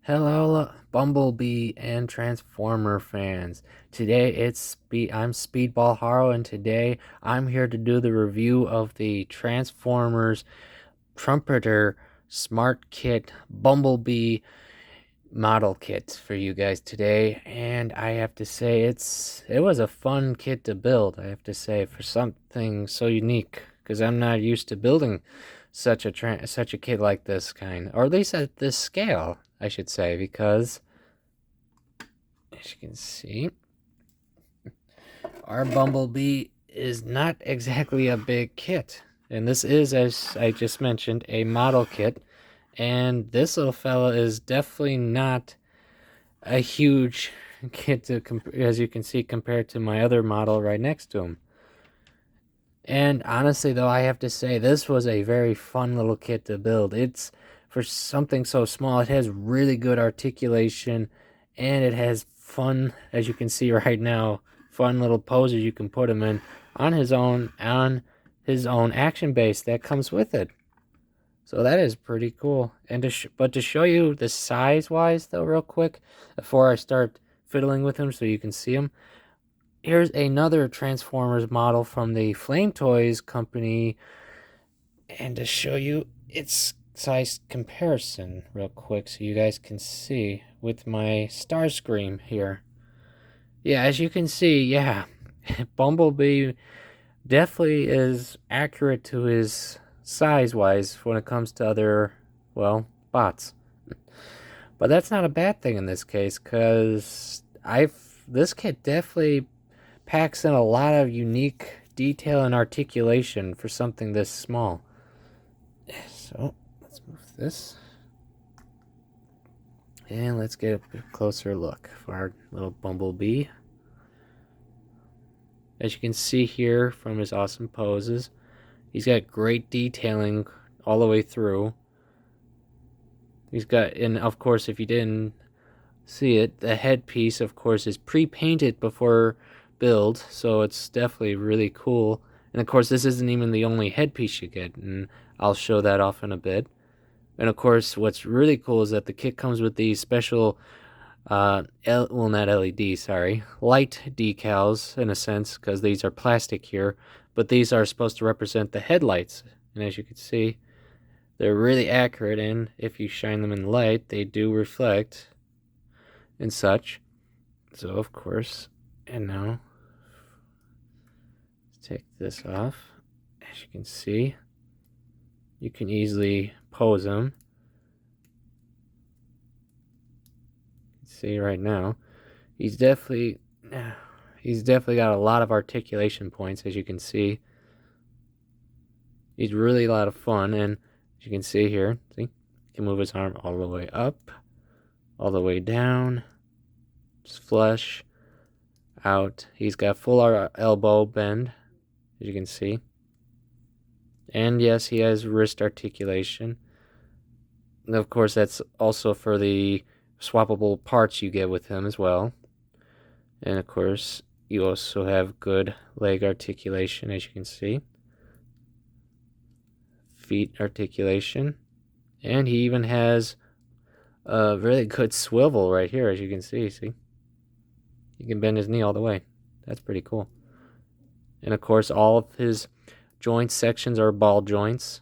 Hello, Bumblebee and Transformer fans. Today I'm Speedball Haro, and today I'm here to do the review of the Transformers Trumpeter Smart Kit Bumblebee model kit for you guys today. And I have to say it was a fun kit to build. I have to say, for something so unique, because I'm not used to building such a kit like this kind, or at least at this scale, I should say, because as you can see, our Bumblebee is not exactly a big kit. And this is, as I just mentioned, a model kit. And this little fella is definitely not a huge kit to as you can see, compared to my other model right next to him. And honestly, though, I have to say this was a very fun little kit to build. It's for something so small. It has really good articulation, and it has fun, as you can see right now, fun little poses you can put him in on his own action base that comes with it. So that is pretty cool. And to show you the size wise though, real quick, before I start fiddling with him, so you can see him. Here's another Transformers model from the Flame Toys company, and to show you its size comparison real quick so you guys can see with my Starscream here. Yeah, as you can see, yeah, Bumblebee definitely is accurate to his size-wise when it comes to other, well, bots. But that's not a bad thing in this case, because this kit definitely packs in a lot of unique detail and articulation for something this small. So let's move this, and let's get a closer look for our little Bumblebee. As you can see here from his awesome poses, he's got great detailing all the way through. He's got, and of course, if you didn't see it, the headpiece, of course, is pre-painted before build, so it's definitely really cool. And of course, this isn't even the only headpiece you get, and I'll show that off in a bit. And of course, what's really cool is that the kit comes with these special, well, not LED, sorry, light decals in a sense, because these are plastic here, but these are supposed to represent the headlights. And as you can see, they're really accurate, and if you shine them in light, they do reflect and such. So, of course, and now, let's take this off. As you can see, you can easily pose them. See right now, he's definitely got a lot of articulation points, as you can see. He's really a lot of fun, and as you can see here, see, he can move his arm all the way up, all the way down, just flush out. He's got full elbow bend, as you can see. And yes, he has wrist articulation. And of course, that's also for the swappable parts you get with him as well. And of course, you also have good leg articulation, as you can see. Feet articulation. And he even has a really good swivel right here, as you can see. See? He can bend his knee all the way. That's pretty cool. And of course, all of his joint sections are ball joints,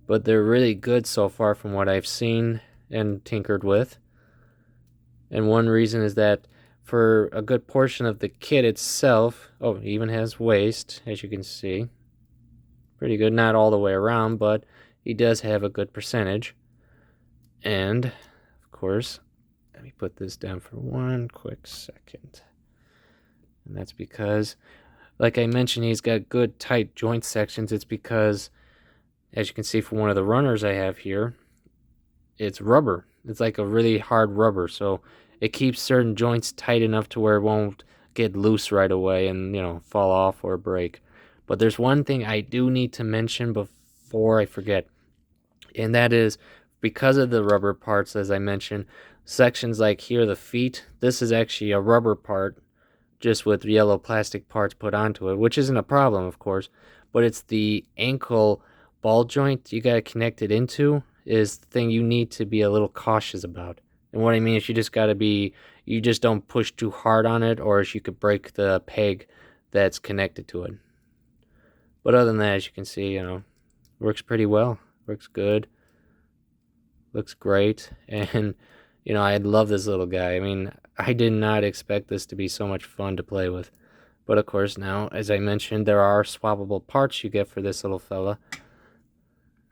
but they're really good so far from what I've seen and tinkered with. And one reason is that for a good portion of the kit itself, oh, it even has waist, as you can see. Pretty good, not all the way around, but he does have a good percentage. And, of course, let me put this down for one quick second. And that's because, like I mentioned, he's got good tight joint sections. It's because, as you can see from one of the runners I have here, it's rubber. It's like a really hard rubber, so it keeps certain joints tight enough to where it won't get loose right away and, fall off or break. But there's one thing I do need to mention before I forget, and that is, because of the rubber parts, as I mentioned, sections like here, the feet, this is actually a rubber part just with yellow plastic parts put onto it, which isn't a problem, of course, but it's the ankle ball joint you got to connect it into is the thing you need to be a little cautious about. And what I mean is you just don't push too hard on it, or else you could break the peg that's connected to it. But other than that, as you can see, works pretty well. Works good. Looks great. And, I love this little guy. I mean, I did not expect this to be so much fun to play with. But of course now, as I mentioned, there are swappable parts you get for this little fella.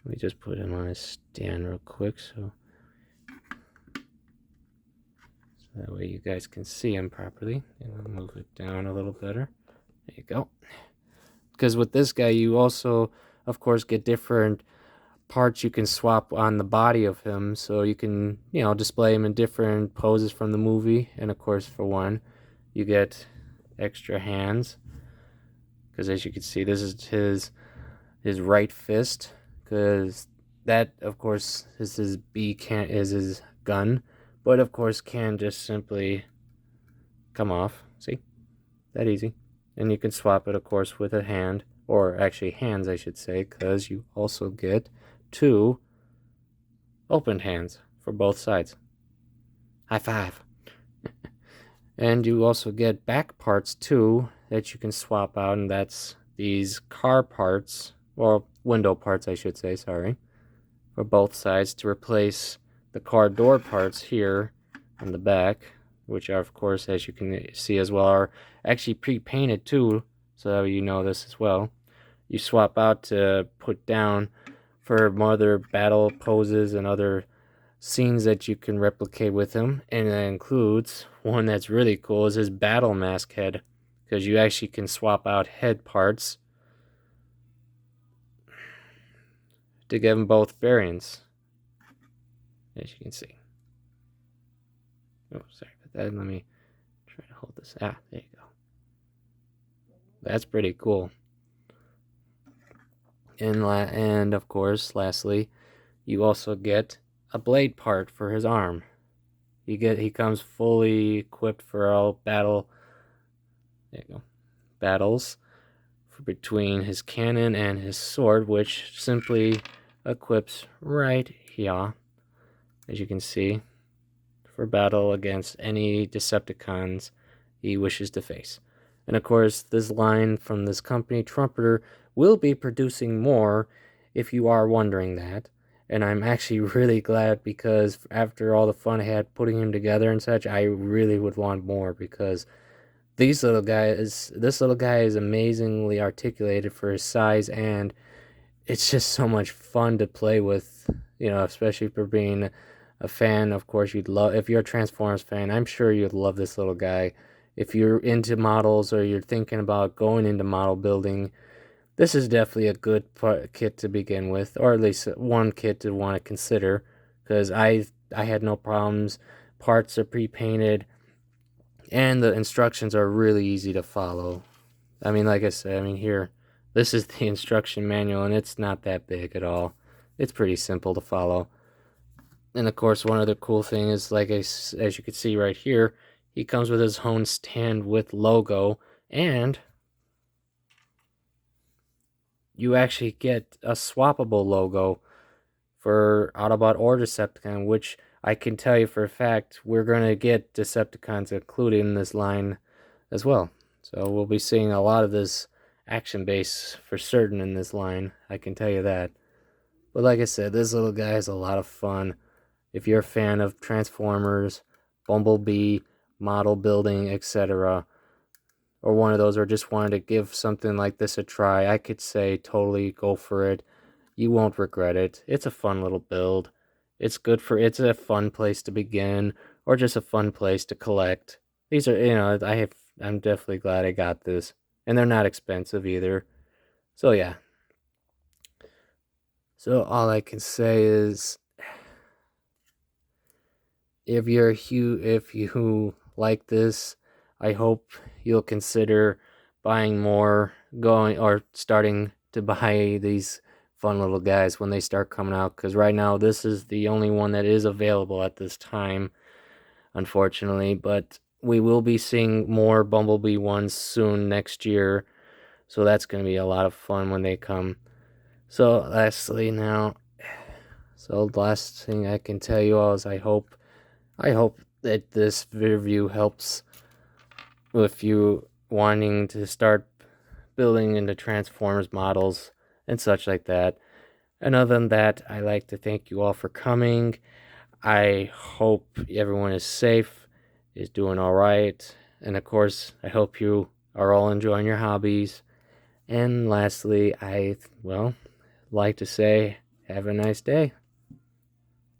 Let me just put him on his stand real quick so that way you guys can see him properly. And I'll move it down a little better. There you go. Because with this guy, you also, of course, get different parts you can swap on the body of him, so you can, display him in different poses from the movie. And of course, for one, you get extra hands, because as you can see, this is his right fist, because that, of course, is his gun, but of course can just simply come off. See, that easy. And you can swap it, of course, with a hand, or actually hands, I should say, because you also get 2 opened hands for both sides. High five. And you also get back parts too that you can swap out, and that's these car parts, or window parts, I should say, sorry, for both sides to replace the car door parts here on the back, which are, of course, as you can see as well, are actually pre-painted too, so you know this as well. You swap out to put down for other battle poses and other scenes that you can replicate with him, and that includes one that's really cool is his battle mask head, because you actually can swap out head parts to give them both variants, as you can see. Oh, sorry about that. Let me try to hold this. There you go. That's pretty cool. And of course, lastly, you also get a blade part for his arm. He comes fully equipped for all battles between his cannon and his sword, which simply equips right here, as you can see, for battle against any Decepticons he wishes to face. And of course, this line from this company, Trumpeter, will be producing more, if you are wondering that. And I'm actually really glad, because after all the fun I had putting him together and such, I really would want more, because this little guy is amazingly articulated for his size, and it's just so much fun to play with, especially for being a fan. Of course, if you're a Transformers fan, I'm sure you'd love this little guy. If you're into models, or you're thinking about going into model building, this is definitely a good kit to begin with, or at least one kit to want to consider, because I had no problems. Parts are pre-painted, and the instructions are really easy to follow. I mean, like I said, here, this is the instruction manual, and it's not that big at all. It's pretty simple to follow. And of course, one other cool thing is, as you can see right here, he comes with his own stand with logo, and you actually get a swappable logo for Autobot or Decepticon, which I can tell you for a fact we're going to get Decepticons included in this line as well. So we'll be seeing a lot of this action base for certain in this line, I can tell you that. But like I said, this little guy is a lot of fun. If you're a fan of Transformers, Bumblebee, model building, etc., or one of those, or just wanted to give something like this a try, I could say totally go for it. You won't regret it. It's a fun little build. It's a fun place to begin, or just a fun place to collect. These are, I'm definitely glad I got this. And they're not expensive either. So yeah. So all I can say is, if you like this, I hope you'll consider buying more, starting to buy these fun little guys when they start coming out, because right now this is the only one that is available at this time, unfortunately. But we will be seeing more Bumblebee ones soon next year, so that's going to be a lot of fun when they come. So the last thing I can tell you all is, I hope I hope that this review helps with you wanting to start building into Transformers models and such like that. And other than that, I like to thank you all for coming. I hope everyone is safe, is doing all right. And of course, I hope you are all enjoying your hobbies. And lastly, like to say, have a nice day.